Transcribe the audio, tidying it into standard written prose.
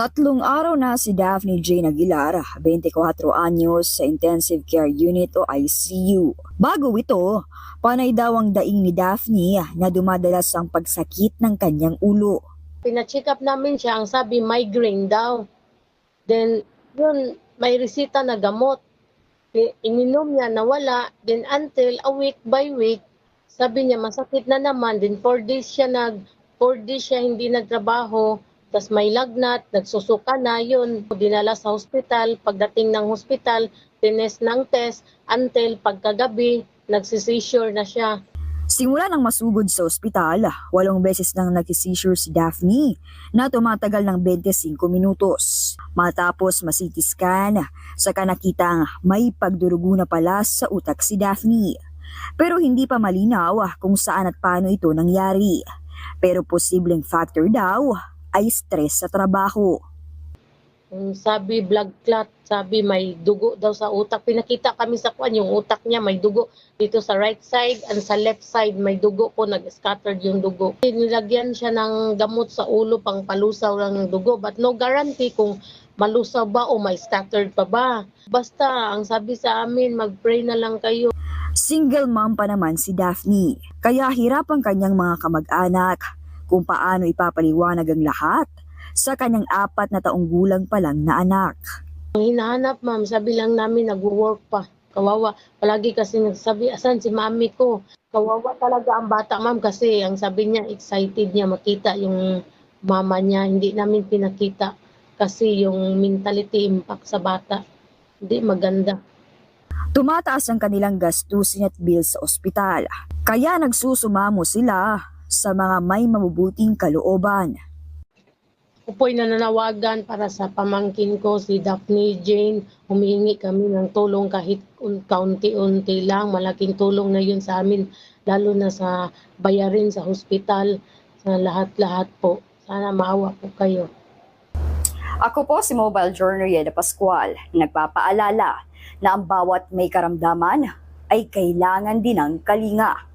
3 araw na si Daphne Jane Aguilar, 24 anyos, sa Intensive Care Unit o ICU. Bago ito, panay daw ang daing ni Daphne na dumadalas ang pagsakit ng kanyang ulo. Pina-check up namin siya, ang sabi migraine daw. Then, yun, may resita na gamot. Ininom niya, nawala. Then until a week by week, sabi niya masakit na naman. Then 4 days siya hindi nagtrabaho. Tapos may lagnat, nagsusuka na yun. Dinala sa hospital. Pagdating ng hospital, tinest ng test. Until pagkagabi, nagsisseizure na siya. Simula nang masugod sa ospital, 8 beses nang nag-seizure si Daphne na tumatagal ng 25 minutos. Matapos ma-CT scan, saka nakitang may pagdurugo na pala sa utak si Daphne. Pero hindi pa malinaw kung saan at paano ito nangyari. Pero posibleng factor daw ay stress sa trabaho. Sabi blood clot, sabi may dugo daw sa utak. Pinakita kami sa kwan, yung utak niya may dugo dito sa right side and sa left side may dugo po, nag-scattered yung dugo. Nilagyan siya ng gamot sa ulo pang palusaw lang ng dugo, but no guarantee kung malusaw ba o may scattered pa ba. Basta ang sabi sa amin, mag-pray na lang kayo. Single mom pa naman si Daphne, kaya hirap ang kanyang mga kamag-anak kung paano ipapaliwanag ang lahat sa kanyang 4 na taong gulang pa lang na anak. Ang hinahanap, ma'am, sabi lang namin nag-work pa. Kawawa. Palagi kasi nagsabi, asan si mami ko? Kawawa talaga ang bata, ma'am, kasi ang sabi niya, excited niya makita yung mama niya. Hindi namin pinakita kasi yung mentality impact sa bata. Hindi maganda. Tumataas ang kanilang gastusin at bills sa ospital, kaya nagsusumamo sila sa mga may mabubuting kalooban. Ako po'y nananawagan para sa pamangkin ko, si Daphne Jane. Humihingi kami ng tulong kahit kaunti-unti lang. Malaking tulong na yun sa amin, lalo na sa bayarin sa hospital, sa lahat-lahat po. Sana maawa po kayo. Ako po si Mobile Journal Yeda Pascual, nagpapaalala na ang bawat may karamdaman ay kailangan din ng kalinga.